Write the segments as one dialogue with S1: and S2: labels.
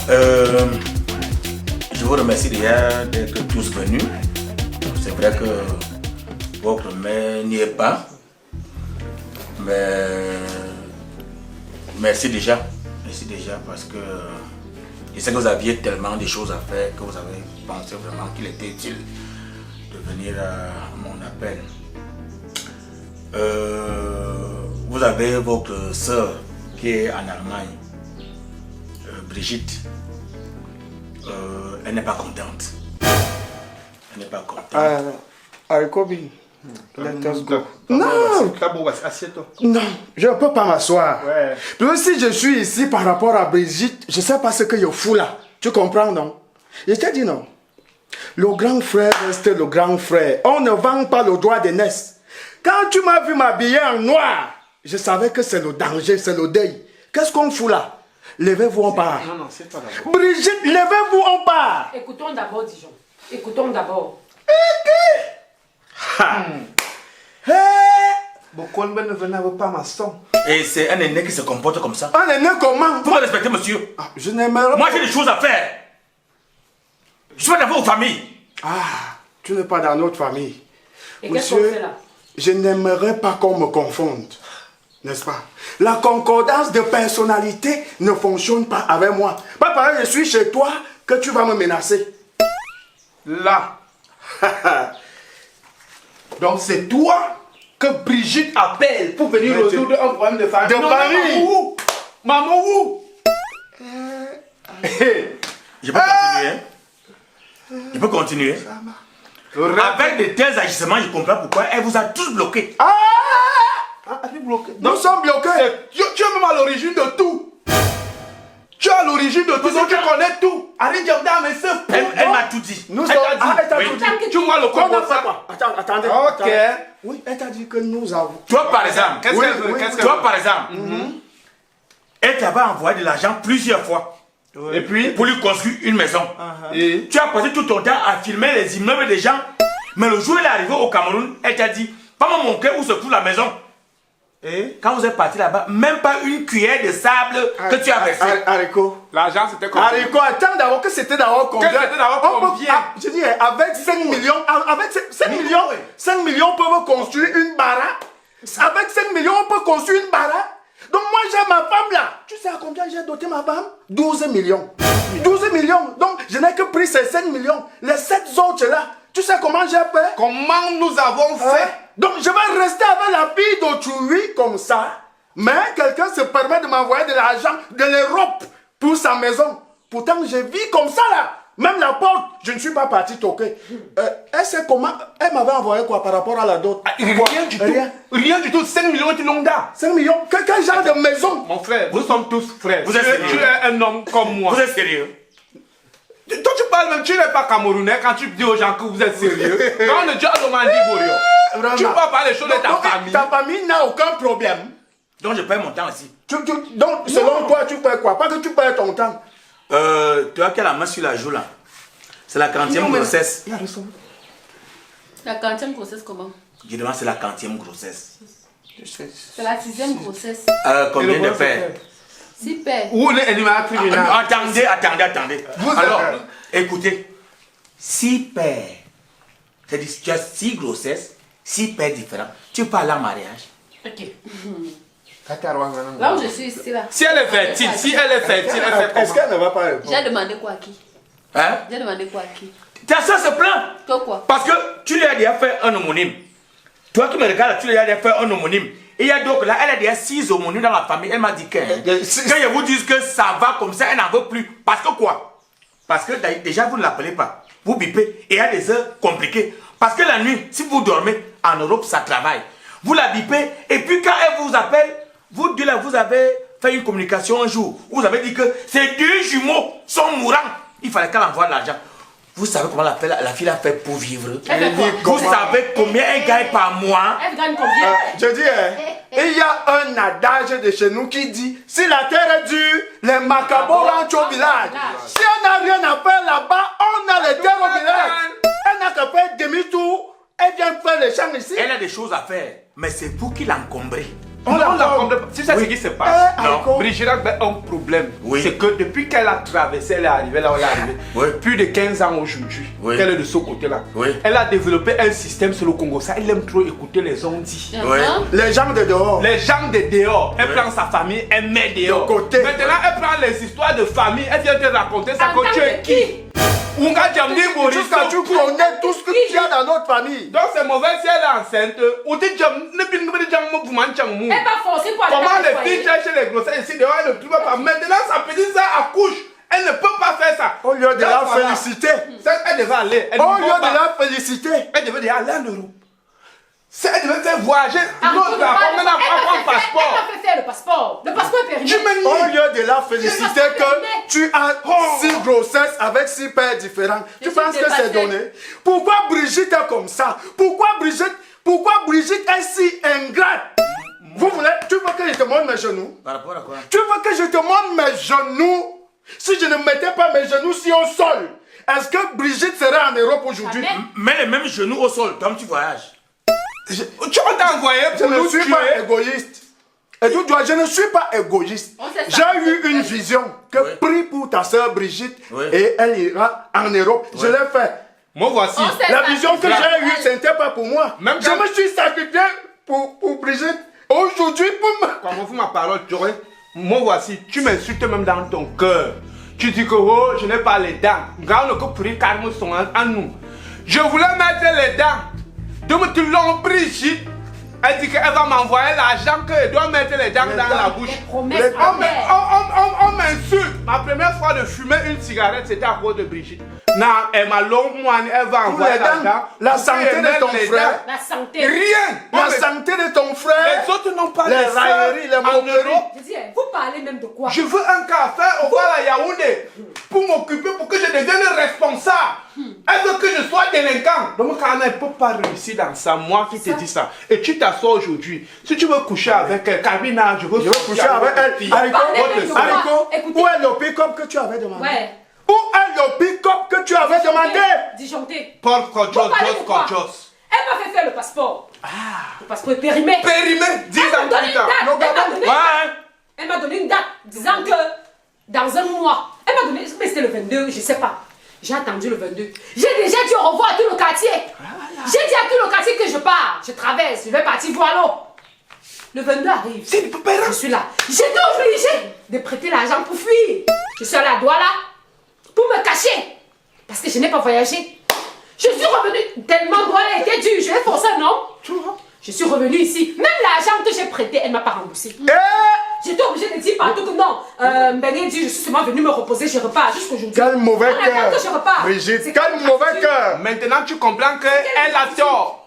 S1: Je vous remercie déjà d'être tous venus. C'est vrai que votre mère n'y est pas. Mais merci déjà. Merci déjà parce que je sais que vous aviez tellement de choses à faire que vous avez pensé vraiment qu'il était utile de venir à mon appel. Vous avez votre soeur qui est en Allemagne, Brigitte. Elle n'est pas contente. Elle n'est pas contente.
S2: Arikobi, let us go.
S3: Non, assieds-toi.
S2: Non, je ne peux pas m'asseoir.
S3: Ouais.
S2: Parce que si je suis ici par rapport à Brigitte, je ne sais pas ce que je fous là. Tu comprends, non? Je t'ai dit non. Le grand frère reste le grand frère. On ne vend pas le droit d'aînesse. Quand tu m'as vu m'habiller en noir, je savais que c'est le danger, c'est le deuil. Qu'est-ce qu'on fout là? Levez-vous, on part.
S3: Non, non, c'est pas d'abord.
S2: Brigitte, levez-vous, on part.
S4: Écoutons d'abord, Dijon. Écoutons d'abord.
S3: Beaucoup ne venaient pas ma soeur.
S1: Et c'est un aîné qui se comporte comme ça.
S2: Un aîné comment?
S1: Vous me respectez, monsieur.
S2: Je n'aimerais pas.
S1: Moi, j'ai des choses à faire. Je suis pas dans votre famille.
S2: Tu n'es pas dans notre famille.
S4: Et qu'est-ce qu'on fait là?
S2: Je n'aimerais pas qu'on me confonde. N'est-ce pas? La concordance de personnalité ne fonctionne pas avec moi. Pas pareil, je suis chez toi que tu vas me menacer.
S3: Là. Donc c'est toi que Brigitte appelle pour venir
S2: Mais
S3: résoudre un problème de famille.
S2: De famille.
S3: Maman où?
S1: Je peux continuer. Hein? Je peux continuer. Avec de tels agissements, je comprends pourquoi elle vous a tous bloqués.
S3: Elle est bloquée.
S2: Nous sommes bloqués.
S3: Tu es même à l'origine de tout. Tu es à l'origine de tout, donc tu connais tout. Arrête de dire, mais c'est
S1: Elle m'a tout dit.
S2: Nous
S3: Elle
S2: sommes...
S3: t'a dit.
S2: elle t'a dit.
S3: Tu vois le
S2: On a
S3: combo
S2: fait
S3: ça.
S2: quoi? Attendez.
S3: Ok.
S2: Attendez. Oui, elle t'a dit que nous avons...
S1: Toi, par exemple,
S3: Qu'est-ce
S2: Oui,
S3: qu'elle veut?
S2: oui,
S3: Qu'est-ce qu'elle
S1: toi,
S3: veut?
S1: par exemple, elle t'avait envoyé de l'argent plusieurs fois
S3: Et puis?
S1: pour lui construire une maison.
S3: Et?
S1: Tu as passé tout ton temps à filmer les immeubles des gens. Mais le jour où elle est arrivée au Cameroun, elle t'a dit, pas me montrer où se trouve la maison.
S3: Et?
S1: Quand vous êtes parti là-bas, même pas une cuillère de sable que tu as versé.
S2: Haricot.
S3: L'argent c'était combien?
S2: Haricot, attends d'abord que c'était d'abord combien?
S3: Que c'était d'abord
S2: On peut-
S3: combien?
S2: Je dis, avec 5 millions, avec 5 millions, 5 millions peuvent construire une baraque. Avec 5 millions, on peut construire une baraque. Donc moi j'ai ma femme là. Tu sais à combien j'ai doté ma femme? 12 millions. 12 millions. Donc je n'ai que pris ces 5 millions. Les 7 autres là, tu sais comment j'ai fait?
S3: Comment nous avons fait?
S2: Donc je vais rester avec la fille d'autrui comme ça. Mais quelqu'un se permet de m'envoyer de l'argent de l'Europe pour sa maison. Pourtant je vis comme ça là. Même la porte, je ne suis pas parti toquer. Elle sait comment? Elle m'avait envoyé quoi par rapport à la dot?
S3: Rien du tout. Rien du tout. 5 millions tu l'ont da.
S2: 5 millions? Quel genre de maison?
S3: Mon frère, nous sommes tous frères.
S1: Vous êtes sérieux?
S3: Tu es un homme comme moi.
S1: Vous êtes sérieux?
S3: Toi tu parles même, tu n'es pas camerounais quand tu dis aux gens que vous êtes sérieux. Quand on est déjà demandé
S2: Vraiment.
S3: tu ne peux pas parler des choses de ta
S2: Donc,
S3: famille.
S2: ta famille n'a aucun problème.
S1: Donc je perds mon temps aussi.
S2: Donc selon toi, tu perds quoi? Pas que tu perds ton temps.
S1: Toi qui as la main sur la joue là, c'est la 40e grossesse.
S4: La 40e grossesse comment?
S1: Je demande c'est la 40e grossesse.
S4: C'est la 6e grossesse.
S1: Combien de pères?
S4: 6 pères.
S3: Où est l'animal criminel?
S1: Attendez. Alors, écoutez, 6 pères. C'est-à-dire tu as 6 grossesses, 6 pères différents. Tu parles en mariage.
S4: Ok. Là où je suis ici là.
S3: Si elle est fertile, elle fait
S2: Est-ce
S3: comment?
S2: qu'elle ne va pas répondre?
S4: J'ai demandé quoi à qui?
S1: Hein?
S4: J'ai demandé quoi à qui?
S1: Ta soeur se plaint.
S4: Toi quoi?
S1: Parce que tu lui as déjà fait un homonyme. Toi qui me regardes, tu lui as déjà fait un homonyme. Et il y a donc là, elle a déjà 6 homonymes dans la famille. Elle m'a dit que quand je vous dis que ça va comme ça, elle n'en veut plus. Parce que quoi? Parce que déjà vous ne l'appelez pas. Vous bipez et il y a des heures compliquées. Parce que la nuit, si vous dormez, en Europe, ça travaille. Vous la bipez et puis quand elle vous appelle, vous deux là, vous avez fait une communication un jour. Vous avez dit que ces 2 jumeaux sont mourants. Il fallait qu'elle envoie de l'argent. Vous savez comment la fille a fait pour vivre?
S4: Elle fait quoi?
S1: Vous savez combien elle gagne par mois?
S4: Elle gagne combien?
S2: Je dis, il y a un adage de chez nous qui dit, si la terre est dure, les macabres rentrent au village. Si on n'a rien à faire là-bas, on a les terres au village. Elle n'a qu'à faire demi-tour, elle vient faire les champs ici.
S1: Elle a des choses à faire, mais c'est vous qui l'encombrez.
S2: On
S3: Non,
S2: la
S3: la
S2: forme.
S3: comprend pas. C'est ça ce qui se passe.
S2: Haricot.
S3: Brigitte a un problème.
S1: Oui.
S3: C'est que depuis qu'elle a traversé, elle est arrivée là où elle est arrivée.
S1: Oui.
S3: Plus de 15 ans aujourd'hui.
S1: Oui.
S3: Elle est de ce côté-là.
S1: Oui.
S3: Elle a développé un système sur le Congo. Ça, elle aime trop écouter les ondits.
S1: Ouais.
S2: Les gens de dehors.
S3: Les gens de dehors, elle
S1: Oui.
S3: prend sa famille, elle met dehors.
S2: De côté.
S3: Maintenant, elle prend les histoires de famille, elle vient te raconter ça
S4: En
S3: que
S4: tant
S3: tu es
S4: que
S3: qui. Unga Djamdi Boris.
S2: Jusqu'à tu connais tout ce que tu as dans notre famille.
S3: Donc c'est mauvais si elle est enceinte. Ou tu
S4: Elle va forcer pour aller
S3: Comment
S4: dans le
S3: les
S4: foyer.
S3: filles cherchent les grossesses ici dehors, elle ne trouve pas. Maintenant, sa petite sœur accouche. Elle ne peut pas faire ça.
S2: Au lieu de
S3: Donc,
S2: la
S3: voilà.
S2: féliciter.
S3: Elle devait aller. Elle
S2: Au
S3: ne
S2: lieu
S3: peut pas.
S2: de la féliciter.
S3: Elle devait aller en Europe. Elle devait faire voyager.
S4: Ah,
S3: Non,
S4: elle
S3: là,
S4: va
S3: on n'a pas un passeport.
S4: Elle va faire le passeport. Le passeport est périmé.
S3: Tu me
S2: Au
S3: nies.
S2: lieu de la féliciter
S4: C'est pas
S2: que tu as 6 grossesses avec 6 pères différents, tu
S4: Je
S2: penses
S4: suis
S2: que c'est
S4: dépassée.
S2: donné? Pourquoi Brigitte est comme ça? Pourquoi Brigitte est si ingrate? Vous voulez, tu veux que je te montre mes genoux?
S1: Par rapport à quoi?
S2: Tu veux que je te montre mes genoux? Si je ne mettais pas mes genoux sur au sol, est-ce que Brigitte serait en Europe aujourd'hui?
S4: Jamais.
S1: Mets les mêmes genoux au sol, comme tu voyages.
S3: Tu vas t'envoyer
S2: Je
S3: pour
S2: ne
S3: nous
S2: suis
S3: tuer.
S2: pas égoïste. Et tu dois, je ne suis pas égoïste.
S4: On sait ça.
S2: J'ai eu une vision que
S1: Oui.
S2: prie pour ta soeur Brigitte
S1: Oui.
S2: et elle ira en Europe. Je
S1: Oui.
S2: l'ai fait.
S3: Moi voici.
S4: On sait
S2: La
S4: ça.
S2: vision que j'ai eue, ce n'était pas pour moi.
S3: Même
S2: Je
S3: quand-
S2: me suis sacrifié pour Brigitte. Aujourd'hui, pour me...
S3: Comment vous ma parole, tu aurais. Moi voici, tu m'insultes même dans ton cœur. Tu dis que oh, je n'ai pas les dents. Regarde que pour les carmes sont en nous. Je voulais mettre les dents. Donc tu l'as Brigitte. Elle dit qu'elle va m'envoyer l'argent qu'elle doit mettre les dents dans la bouche.
S4: Les promesses
S2: Les-
S4: envers.
S3: On m'insulte. Ma première fois de fumer une cigarette, c'était à cause de Brigitte. Non, elle m'a longue moine, elle va
S2: Pour
S3: envoyer
S2: les dents,
S3: l'argent.
S2: la
S3: Pour
S2: santé
S3: qu'elle
S2: de
S3: mette
S2: ton
S3: les
S2: frère.
S3: dents.
S4: La santé.
S3: Rien.
S2: La santé de ton frère.
S3: Les autres n'ont pas
S2: Les
S3: de sœurs
S2: railleries, les
S3: en
S2: moqueries.
S3: Europe.
S4: Je dis, vous parlez même de quoi?
S3: Je veux un café au bar à Yaoundé pour m'occuper, pour que je devienne responsable. Elle veut que je sois délinquant. Donc, quand elle ne peut pas réussir dans ça, moi qui te dis ça. Et tu t'assois aujourd'hui. Si tu veux coucher avec elle, Carmina, je veux
S2: Je vais coucher avec elle.
S3: fille.
S2: Haricot,
S4: Parlez même de quoi?
S2: Haricot,
S4: Écoutez.
S2: où est le pick-up que tu avais demandé?
S4: Ouais.
S2: Où est le pick-up que tu avais demandé?
S4: Disjoncté.
S3: Paul
S4: Vous
S3: Kodjos,
S4: parlez de
S3: Jos
S4: quoi?
S3: Kodjos.
S4: Elle m'a fait faire le passeport. Le passeport est périmé.
S3: Périmé, 10
S4: Elle m'a
S3: ans
S4: donné
S3: plus
S4: une
S3: tard.
S4: date.
S2: Nos
S4: Elle m'a
S2: gamins-
S4: donné-
S1: Ouais.
S4: Elle m'a donné une date disant que dans un mois. Elle m'a donné, mais c'était le 22, je sais pas. J'ai attendu le 22. J'ai déjà dit au revoir à tout le quartier. J'ai dit à tout le quartier que je pars. Je traverse, je vais partir voir l'eau. Le 22 arrive.
S3: C'est une pépère.
S4: Je suis là. J'étais obligée de prêter l'argent pour fuir. Je suis allée à Douala pour me cacher. Parce que je n'ai pas voyagé. Je suis revenue tellement Douala était dur. Je l'ai forcé, non? Je suis revenue ici. Même l'argent que j'ai prêté, elle ne m'a pas remboursé. J'étais obligée de dire partout que non. Bené dit, je suis seulement venue me reposer, je repars jusqu'aujourd'hui.
S2: Quel mauvais
S4: On attend
S2: cœur.
S4: que je repars.
S2: Brigitte,
S4: C'est
S2: quel
S4: comme
S2: mauvais
S4: gratitude.
S2: cœur.
S3: Maintenant, tu comprends qu'elle a tort.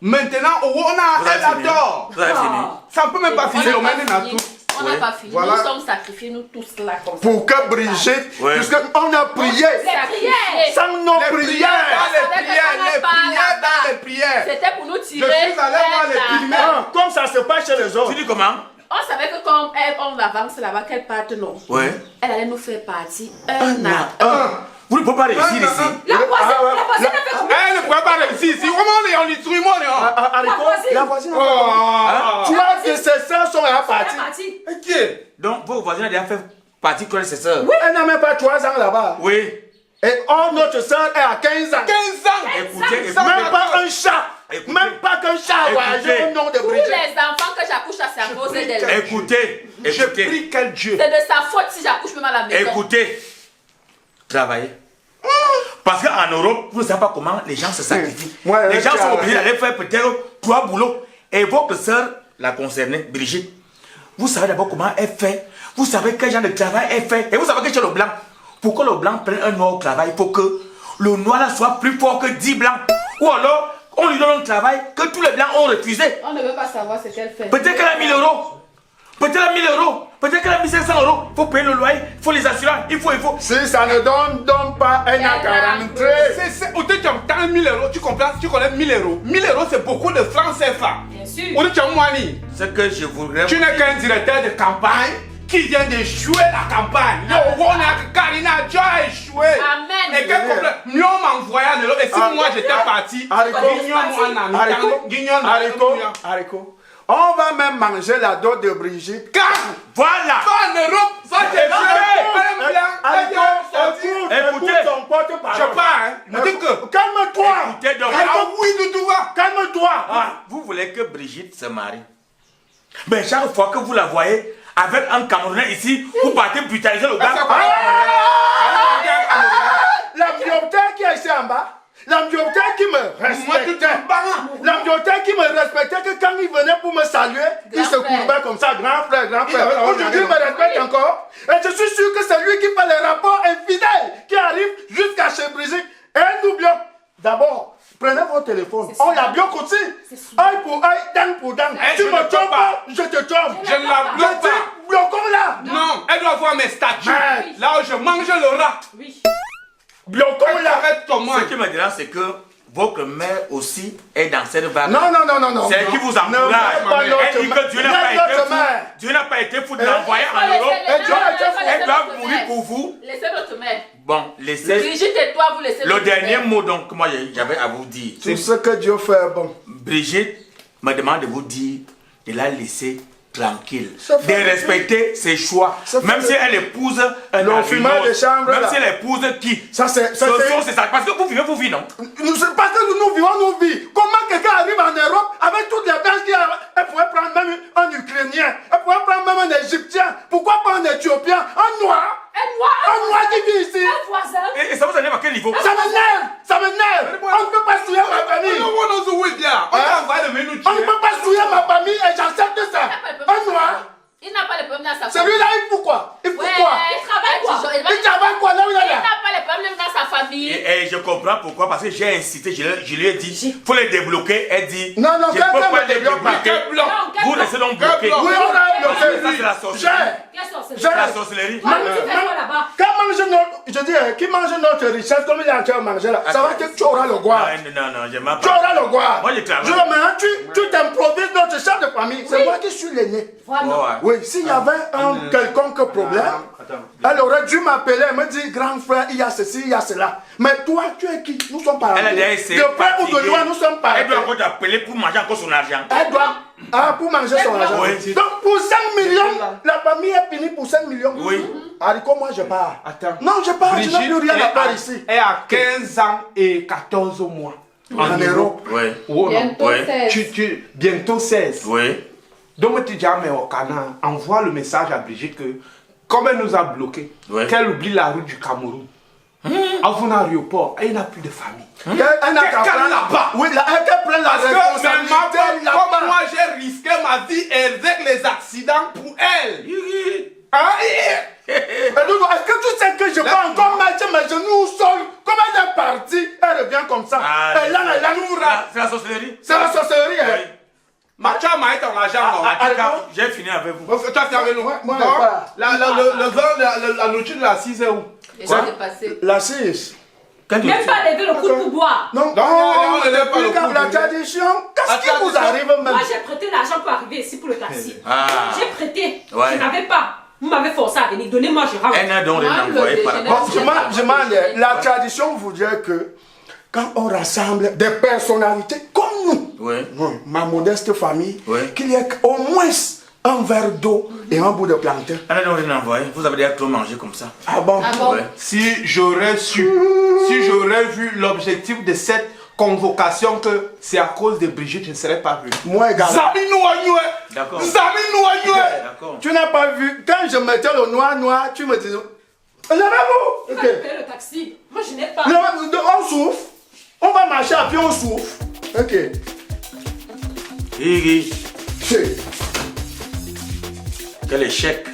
S3: Maintenant,
S1: Vous
S3: elle
S1: avez
S3: a
S1: fini.
S3: tort.
S1: Vous avez fini.
S3: Ça ne peut même pas
S5: On
S3: finir.
S5: n'a
S3: On
S5: pas
S3: mène à
S5: fini.
S3: tout.
S5: On n'a
S1: Ouais.
S5: pas fini.
S3: Voilà.
S5: Nous sommes sacrifiés, nous tous là, comme ça.
S2: Pour que Brigitte,
S1: Ouais.
S2: puisqu'on a prié,
S4: Les prières.
S2: sans nos
S3: Les prières
S2: prières.
S3: dans les
S5: Ça
S3: prières,
S5: va
S3: les
S5: pas
S3: prières
S5: là-bas.
S3: dans les prières.
S5: C'était pour nous
S3: Je
S5: tirer.
S3: suis allé voir les
S5: elle,
S3: filmer.
S2: Ah, comme ça se passe chez les autres.
S1: Tu dis comment?
S5: On savait que comme elle, on avance là-bas, qu'elle parte, non.
S1: Ouais.
S5: Elle allait nous faire partir un an.
S1: Vous ne pouvez pas réussir
S3: Un,
S1: ici.
S4: La voisine,
S2: Ah, ouais.
S4: la voisine a fait combien?
S3: Elle ne pouvait pas réussir ici. Comment on est détruit, moi,
S2: Haricot,
S4: voisine.
S2: la voisine.
S3: Oh.
S2: Tu as que ses sœurs sont à
S4: Elle est
S2: partir.
S4: partie.
S3: Ok.
S1: Donc, vos voisins ont déjà fait partie que ses sœurs.
S2: Elle n'a même pas 3 ans là-bas.
S1: Oui.
S2: Et notre sœur est à 15 ans.
S3: 15 ans.
S1: Écoutez,
S3: Ça,
S2: Même pas un chat.
S1: Écoutez.
S2: Même pas qu'un chat a voyagé
S1: Écoutez.
S2: au nom de
S5: Tous
S2: Brigitte.
S5: les enfants que j'accouche, c'est à cause
S3: prie
S5: d'elle.
S1: Écoutez,
S3: Je
S1: écoutez,
S3: prie quel Dieu.
S5: C'est de sa faute si j'accouche même à la maison.
S1: écoutez. Travaillez. Parce qu'en Europe, vous ne savez pas comment les gens se sacrifient.
S2: Moi,
S1: les gens
S2: tu
S1: sont
S2: as-
S1: obligés d'aller faire peut-être 3 boulots. Et votre soeur, la concernée, Brigitte, vous savez d'abord comment elle fait. Vous savez quel genre de travail elle fait. Et vous savez que chez le blanc, pour que le blanc prenne un noir au travail, il faut que le noir là soit plus fort que 10 blancs. Ou alors, on lui donne un travail que tous les blancs ont refusé.
S5: On ne veut pas savoir ce qu'elle fait.
S1: Peut-être qu'elle a 1000 euros. Peut-être qu'elle a 1000 euros. Peut-être qu'elle a 1500 euros. Il faut payer le loyer, il faut les assurances, il faut.
S2: Si ça ne donne pas, elle n'a qu'à rentrer.
S3: Au début, tu as 1000 euros, tu comprends? Tu connais 1000 euros. 1000 euros, c'est beaucoup de francs CFA.
S4: Bien sûr.
S3: Au début, tu as Moani.
S1: Ce que je voudrais.
S3: Tu n'es qu'un directeur de campagne qui vient d'échouer la campagne. Yo, on a Karina, tu as échoué.
S5: Amen.
S3: Et quel problème? Mieux m'envoyer en Europe. Et si moi j'étais parti,
S2: Haricot,
S3: guignol moi en
S2: Haricot,
S3: guignol
S2: Haricot, Haricot, On va même manger la dot de Brigitte.
S1: Voilà.
S3: Va en Europe, va te
S1: Écoutez,
S2: ton porte-parole.
S3: Je pars, hein. Me dis que.
S2: Calme-toi.
S1: Écoutez donc.
S3: Ah oui, Doudou va.
S2: Calme-toi.
S1: Vous voulez que Brigitte se marie. Mais chaque fois que vous la voyez avec un Camerounais ici, vous partez brutaliser le gars.
S2: La bibliothèque qui est ici en bas. La bibliothèque qui me respectait. La bibliothèque qui me respectait que quand il venait pour me saluer, il se courbait comme ça, grand frère, grand frère. Aujourd'hui, il me respecte encore. Et je suis sûr que c'est lui qui fait les rapports infidèles qui arrivent jusqu'à chez Brigitte. Et n'oublions, d'abord, prenez votre téléphone. On l'a bien aussi. Œil pour œil, dent pour dent. Tu me trompes pas, je te trompe.
S3: Je ne la bloque pas.
S2: Bloquons là.
S3: Non, elle doit voir mes statuts. Là où je mange le rat.
S4: Oui.
S2: Bloquons là.
S3: Arrête ton
S1: Ce
S3: moi.
S1: qui me dérange, c'est que votre mère aussi est dans cette vague.
S2: Non, non, non, non, non.
S1: C'est elle qui vous encourage.
S2: Ne mets pas notre
S1: Elle dit que Dieu n'a pas été
S2: notre
S1: fou.
S2: mère.
S1: Dieu n'a pas été fou de l'envoyer en Europe. Elle doit mourir pour vous.
S5: Laissez notre mère.
S1: Bon, laissez.
S5: Brigitte et toi, vous laissez
S1: Le
S5: notre
S1: dernier
S5: mère.
S1: mot donc que moi j'avais à vous dire.
S2: Tout ce que Dieu fait, bon.
S1: Brigitte me demande de vous dire de la laisser tranquille,
S2: Ça
S1: de
S2: fait
S1: respecter ses choix.
S2: Ça fait
S1: Même si elle épouse un
S2: l'enfumeur
S1: albino,
S2: de chambre,
S1: même
S2: là.
S1: si elle épouse qui,
S2: Ça, c'est.
S1: ce sont ses sacs. Parce que vous vivez vos vies, non?
S2: C'est parce que nous vivons nos vies. Comment quelqu'un arrive en Europe avec toutes les bêtes qu'il y a? Elle pourrait prendre même un Ukrainien. Elle pourrait prendre même un Égyptien. Pourquoi pas un Éthiopien? Un noir? Un noir qui vit ici.
S4: Un voisin.
S1: Et ça vous énerve à quel niveau?
S2: Ça m'énerve. Ça m'énerve. On ne peut pas souiller ma famille.
S3: On t'a envoyé le menu.
S2: On ne peut pas souiller ma famille et j'accepte ça. Un noir.
S5: Il n'a pas les problèmes dans sa famille.
S2: Celui-là, il fout quoi? Il fout
S5: Ouais,
S2: quoi?
S5: il travaille quoi?
S2: Il travaille quoi là où il est
S5: Il
S2: là?
S5: n'a pas les problèmes dans sa famille.
S1: Et je comprends pourquoi, parce que j'ai incité, je lui ai dit, il faut les débloquer. Elle dit,
S2: Non, non,
S1: je ne
S2: quelqu'un
S1: peux pas
S2: me
S1: les
S2: débloque pas.
S1: débloquer. Vous laissez donc bloquer.
S2: Oui, on a bloqué.
S1: Ça, c'est la sorcellerie.
S4: Quelle sorcellerie?
S2: J'ai.
S1: La sorcellerie.
S4: Toi, tu fais quoi là-bas?
S2: Quand mange notre, je dis, qui mange notre richesse comme il est en train de manger là, ça va que tu auras le goût.
S1: Non, je m'en
S2: Tu auras le goût.
S1: Moi, je travaille.
S2: Maintenant, tu t'improvises notre chef de famille. C'est moi qui suis l'aîné.
S4: Voilà.
S2: Oui, s'il y avait un quelconque problème, elle aurait dû m'appeler et me dire, grand frère, il y a ceci, il y a cela. Mais toi, tu es qui? Nous sommes parents.
S1: Elle a déjà essayé.
S2: De près ou de loin, nous sommes parents.
S1: Elle doit encore t'appeler pour manger encore son argent.
S2: Elle doit. Ah, pour manger son argent.
S1: Oui.
S2: Donc, pour 5 millions, la famille est finie pour 5 millions.
S1: Oui.
S2: Haricot, moi, je pars.
S3: Attends.
S2: Non, je pars, je n'ai plus rien à part
S3: est
S2: ici.
S3: Elle a 15 ans et 14 mois.
S2: En Europe.
S1: Oui.
S3: Oh, non.
S5: Bientôt
S1: Ouais.
S5: 16.
S3: Bientôt 16.
S1: Oui.
S3: Donc, tu dis à mes Okana, envoie le message à Brigitte que, comme elle nous a bloqués,
S1: Ouais.
S3: qu'elle oublie la route du Cameroun. Avant l'aéroport, elle n'a plus de famille.
S2: Elle n'a qu'à
S3: Qu'elle
S2: prendre
S3: là-bas.
S2: Oui, elle prend la
S3: Parce que même
S2: responsabilité
S3: comme
S2: là-bas.
S3: moi j'ai risqué ma vie avec les accidents pour elle. Hein?
S2: Et donc, est-ce que tu sais que je peux encore mettre mes genoux au sol? Comme elle est partie, elle revient comme ça. Et là,
S1: C'est la sorcellerie.
S2: c'est la sorcellerie.
S1: Oui.
S2: Hein.
S3: Tu as maillé ton argent. non?
S1: En tout cas, j'ai fini avec vous.
S3: Toi, tu es avec nous.
S2: Moi,
S3: Non?
S2: pas.
S3: Le vin, la nourriture de la 6 est où?
S5: Et ça s'est passé.
S2: La 6.
S1: Quand tu-
S4: Même pas lever le coude pour boire.
S2: Non,
S3: on ne lève pas le coude.
S2: la tradition, qu'est-ce qui vous arrive même?
S4: Moi, j'ai prêté l'argent pour arriver ici pour le taxi.
S1: Ah.
S4: J'ai prêté.
S1: Ouais.
S4: Je n'avais pas. Vous m'avez forcé à venir. Donnez-moi, je rentre.
S1: Elle n'a donc rien
S5: Moi, le
S1: envoyé par
S5: déjeuner-
S1: rapport.
S2: Bon, je demande, la tradition voudrait que quand on rassemble des personnalités comme nous,
S1: Oui.
S2: ma modeste famille,
S1: Ouais.
S2: qu'il y ait au moins un verre d'eau et un bout de plantain.
S1: Elle n'a donc rien envoyé. Vous avez déjà trop mangé comme ça.
S2: Ah bon?
S5: Ah bon?
S1: Ouais.
S3: Si j'aurais su, si j'aurais vu l'objectif de cette convocation que c'est à cause de Brigitte, je ne serais pas venu.
S2: Moi également.
S3: Zami Nouagnou!
S1: D'accord.
S3: Zami Nouagnou!
S1: D'accord.
S2: Tu n'as pas vu, quand je mettais le noir, tu me disais, levez-vous!
S4: Tu vas
S2: Ok.
S4: payer le taxi. Moi, je n'ai pas.
S2: On souffle, on va marcher à pied, on souffle. Ok.
S1: Iri,
S2: C'est.
S1: quel échec.